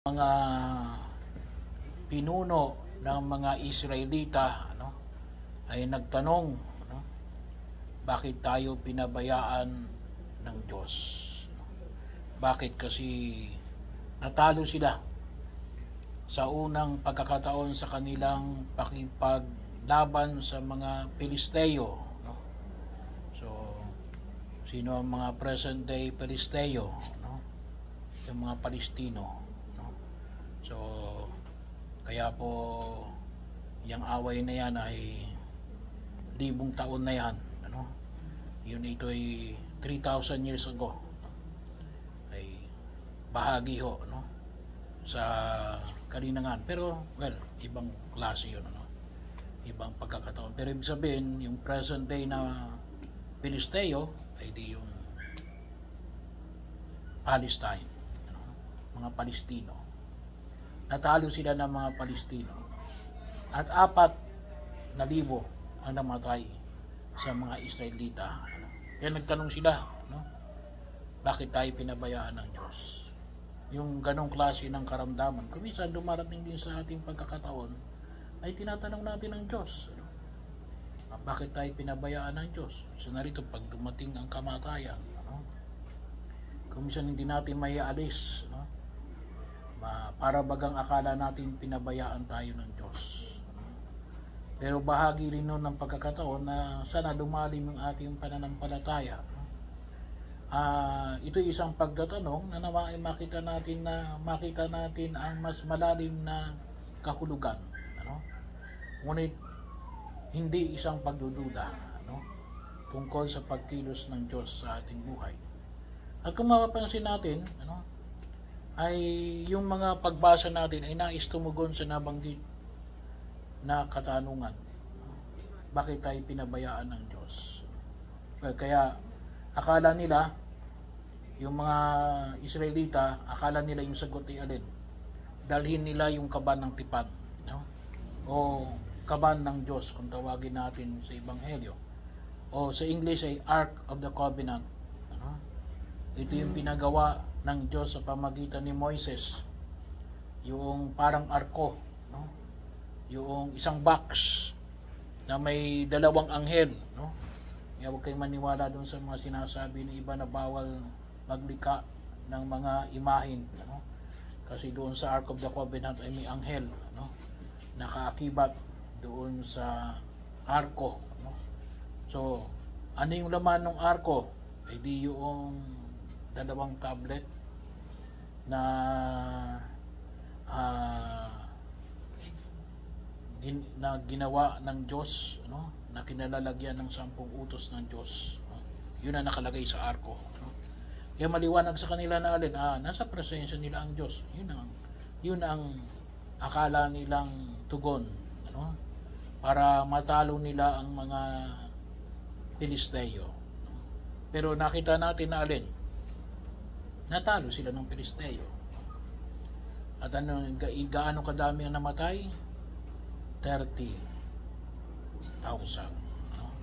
Mga pinuno ng mga Israelita ay nagtanong, bakit tayo pinabayaan ng Diyos? Bakit kasi natalo sila sa unang pagkakataon sa kanilang pakipaglaban sa mga Pilisteo? So, sino ang mga present day Pilisteo? Yung mga Palestino. So, kaya po yung away na yan ay 1,000 taon na yan. Ito ay 3,000 years ago. Ay bahagi ho sa kalinangan. Pero, well, ibang klase yun. Ibang pagkakataon. Pero ibig sabihin, yung present day na Pilisteo ay di yung Palestine. Mga Palestino. Natalo sila ng mga Palestino. At 4,000 ang namatay sa mga Israelita. Kaya nagtanong sila, bakit tayo pinabayaan ng Diyos? Yung ganong klase ng karamdaman, kung minsan dumarating din sa ating pagkakataon, ay tinatanong natin ng Diyos. Bakit tayo pinabayaan ng Diyos? So narito, pag dumating ang kamatayan, kung minsan hindi natin maialis, para bagang akala natin pinabayaan tayo ng Diyos. Pero bahagi rin nun ng pagkakataon na sana lumalim ang ating pananampalataya. Ito isang pagtatanong na naman makita natin ang mas malalim na kahulugan. Ngunit hindi isang pagdududa tungkol sa pagkilos ng Diyos sa ating buhay. At kung mapapansin natin, ay yung mga pagbasa natin ay nais tumugon sa nabanggit na katanungan. Bakit tayo pinabayaan ng Diyos? Kaya akala nila, yung mga Israelita, akala nila yung sagot ay alin? Dalhin nila yung kaban ng tipan. O kaban ng Diyos, kung tawagin natin sa Ebanghelyo. O sa English ay Ark of the Covenant. Ito yung pinagawa ng Diyos sa pamagitan ni Moises, yung parang arko, yung isang box na may 2 anghel. Kaya huwag kayong maniwala doon sa mga sinasabi ng iba na bawal maglika ng mga imahin, kasi doon sa Ark of the Covenant ay may anghel nakaakibat doon sa arko. So ano yung laman ng arko? Ay di yung 2 tablet na ginawa ng Diyos, na kinalalagyan ng 10 utos ng Diyos. Yun ang nakalagay sa arko. Kaya maliwanag sa kanila na alin, nasa presensya nila ang Diyos. Yun ang akala nilang tugon, para matalo nila ang mga Pilisteo. Pero nakita natin na alin, natalo sila ng Pilisteo. At gaano kadami ang namatay? 30,000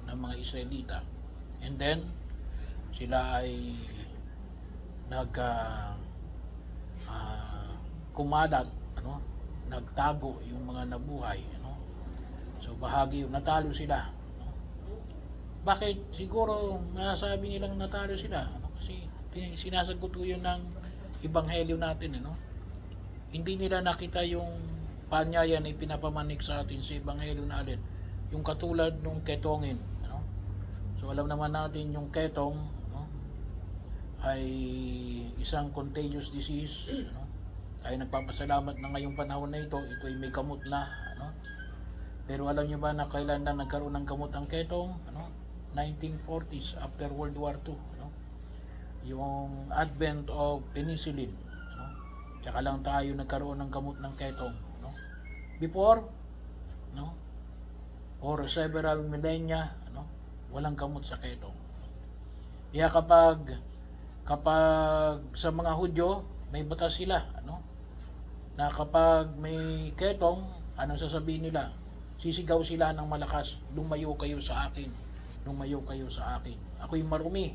ng mga Israelita. And then sila ay kumalat, nagtago yung mga nabuhay. So bahagi natalo sila. Bakit? Siguro masasabi nilang natalo sila. Kasi sinasagot ko yun ng Ebanghelyo natin. Hindi nila nakita yung panyayan na ipinapamanik sa atin sa Ebanghelyo na alin. Yung katulad nung ketongin. So alam naman natin yung ketong ay isang contagious disease. Ay nagpapasalamat na ngayong panahon na ito ay may gamot na. Pero alam nyo ba na kailan na nagkaroon ng gamot ang ketong? 1940s, after World War II. Yung advent of penicillin. Tsaka lang tayo nagkaroon ng gamot ng ketong. Before, or several millennia, walang gamot sa ketong. Kaya kapag sa mga Hudyo, may batas sila, na kapag may ketong, anong sasabihin nila? Sisigaw sila ng malakas, lumayo kayo sa akin, lumayo kayo sa akin. Ako'y marumi.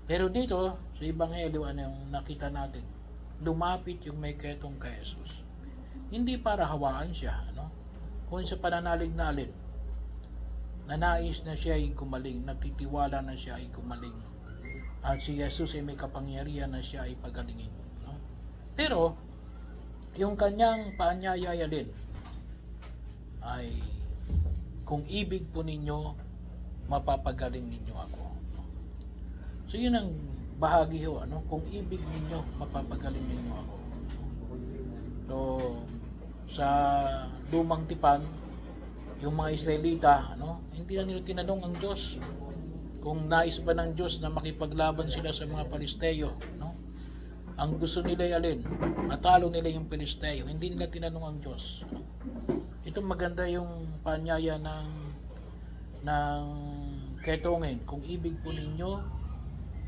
Pero dito, sa Ebanghelyo, ano yung nakita natin? lumapit yung may ketong kay Jesus. Hindi para hawaan siya, ano? Kung sa pananalig na alin, na nais na siya ay gumaling, nagtitiwala na siya ay gumaling, at si Jesus ay may kapangyarihan na siya ay pagalingin, no? Pero yung kanyang paanyaya din ay, kung ibig po ninyo, mapapagaling ninyo ako. So yun ang bahagi ho, ano? Kung ibig ninyo, mapapagaling ninyo ako. So sa lumang tipan, yung mga Israelita, ano, hindi na nila tinanong ang Diyos kung nais ba ng Diyos na makipaglaban sila sa mga Palisteo, no? Ang gusto nila ay alin? Matalo nila yung Palisteo. Hindi nila tinanong ang Diyos. Ito maganda yung paanyaya ng ketongin. Kung ibig po ninyo,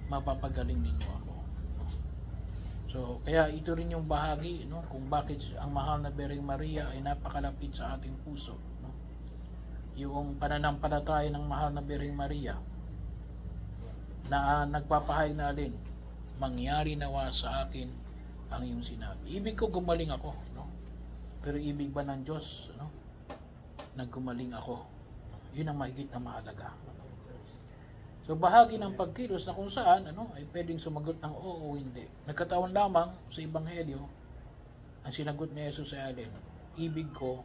mapapagaling ninyo ako. So, kaya ito rin yung bahagi, no, kung bakit ang mahal na Birheng Maria ay napakalapit sa ating puso, no? Yung pananampalataya ng mahal na Birheng Maria na nagpapahayag na alin, mangyari nawa sa akin ang iyong sinabi. Ibig ko gumaling ako, no? Pero ibig ba ng Diyos, no, naggumaling ako? Yun ang mahigit na mahalaga. So bahagi ng pagkilos na kung saan, ano, ay pwedeng sumagot ng oo o hindi. Nagkataon lamang sa Ebanghelyo, ang sinagot ni Jesus ay alin, ibig ko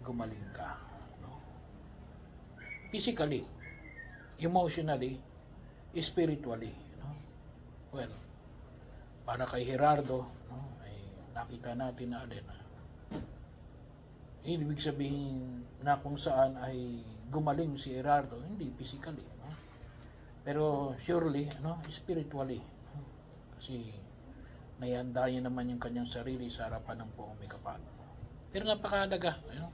gumaling ka, no? Physically, emotionally, spiritually, no? Well, para kay Gerardo, no, ay nakita natin na alin, ibig sabihin na kung saan ay gumaling si Gerardo, hindi physically, no? Pero surely, ano, spiritually, no? Kasi naianda niya naman yung kanyang sarili sa harapan ng Poong May Kapal. Pero napakahalaga, ano,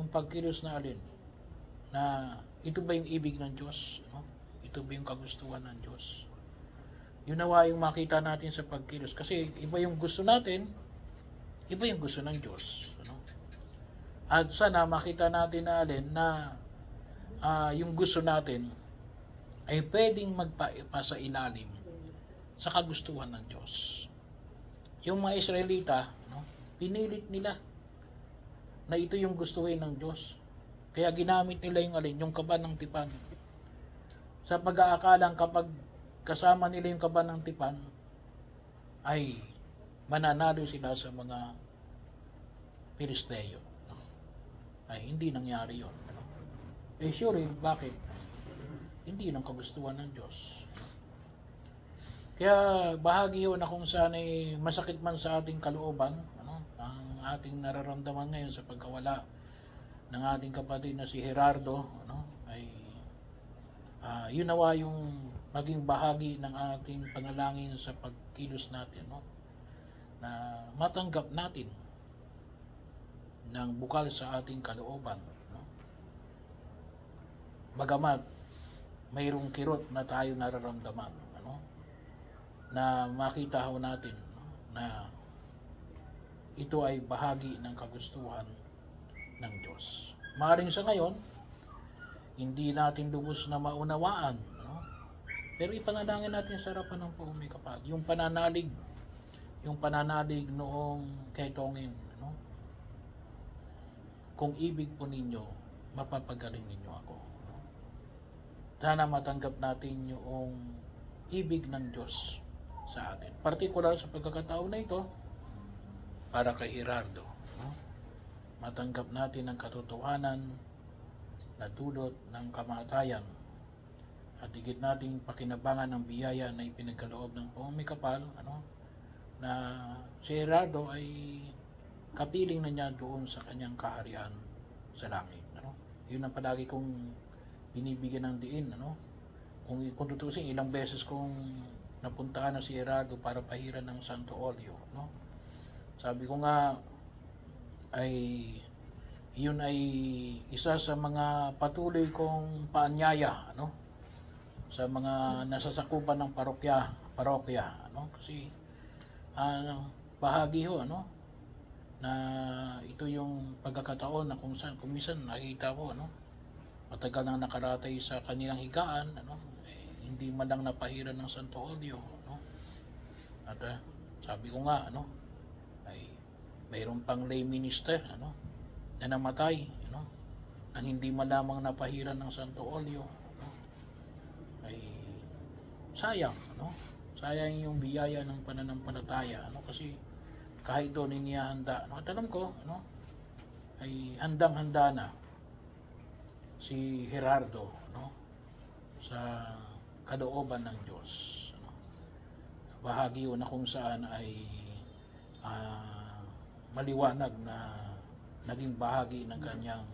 yung pagkilos na alin, na ito ba yung ibig ng Diyos, no? Ito ba yung kagustuhan ng Diyos? Yun nawa yung makita natin sa pagkilos. Kasi iba yung gusto natin, iba yung gusto ng Diyos, ano? At sana makita natin na alin na yung gusto natin ay pwedeng magpasa ilalim sa kagustuhan ng Diyos. Yung mga Israelita, no, pinilit nila na ito yung gustuhin ng Diyos. Kaya ginamit nila yung alin, yung kaban ng tipan. Sa pag-aakalang kapag kasama nila yung kaban ng tipan, ay mananalo sila sa mga Pilisteo. Ay hindi nangyari yun. Eh sure, bakit? Hindi ng kagustuhan ng Diyos. Kaya bahagi yun na kung saan ay masakit man sa ating kalooban, ano, ang ating nararamdaman ngayon sa pagkawala ng ating kapatid na si Gerardo, ano, ay yun nawa yung maging bahagi ng ating panalangin sa pagkilos natin, no? Na matanggap natin ng bukal sa ating kalooban, no? Bagamat mayroong kirot na tayo nararamdaman, ano, na makita ho natin, no, na ito ay bahagi ng kagustuhan ng Diyos. Maaaring sa ngayon, hindi natin lubos na maunawaan, no? Pero ipanalangin natin sa harapan ng Poong May Kapal. Yung pananalig noong ketongin, no? Kung ibig po ninyo, mapapagaling ninyo ako. Sana matanggap natin yung ibig ng Diyos sa atin. Partikular sa pagkakataon na ito, para kay Gerardo, no? Matanggap natin ang katotohanan na dulot ng kamatayan at higit nating pakinabangan ng biyaya na ipinagkaloob ng Poong May Kapal, ano, na si Gerardo ay kapiling na niya doon sa kanyang kaharian sa langit, ano? Yun ang palagi kong binibigyan ng diin, ano? Kung tutusin, ilang beses kong napuntahan na si Gerardo para pahiran ng Santo Olio, no? Sabi ko nga ay yun ay isa sa mga patuloy kong paanyaya, ano, sa mga nasasakupan ng parokya, ano, kasi bahagi ho, ano, na ito yung pagkakataon na kung minsan nakita ko, ano, matagal nang nakaratay sa kanilang higaan, ano, hindi man lang napahiran ng Santo Olio, no? At Sabi ko nga, ay mayroon pang lay minister, na namatay, nang hindi malamang napahiran ng Santo Olyo, ay sayang, sayang yung biyaya ng pananampalataya, kasi kahit doon inihanda, at alam ko, ay handang-handa na si Gerardo, sa kalooban ng Diyos, bahagi na kung saan ay maliwanag na naging bahagi ng kanyang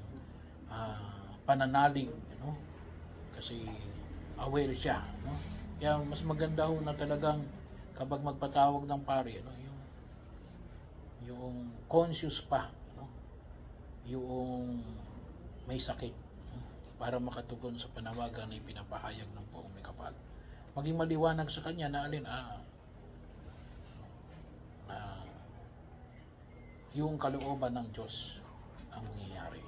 pananalig, kasi aware siya, kaya mas maganda ho na talagang kapag magpatawag ng pari, yung conscious pa, yung may sakit, para makatugon sa panawagan na ipinapahayag ng Poong May Kapal. Maging maliwanag sa kanya na alin na yung kalooban ng Diyos ang nangyayari.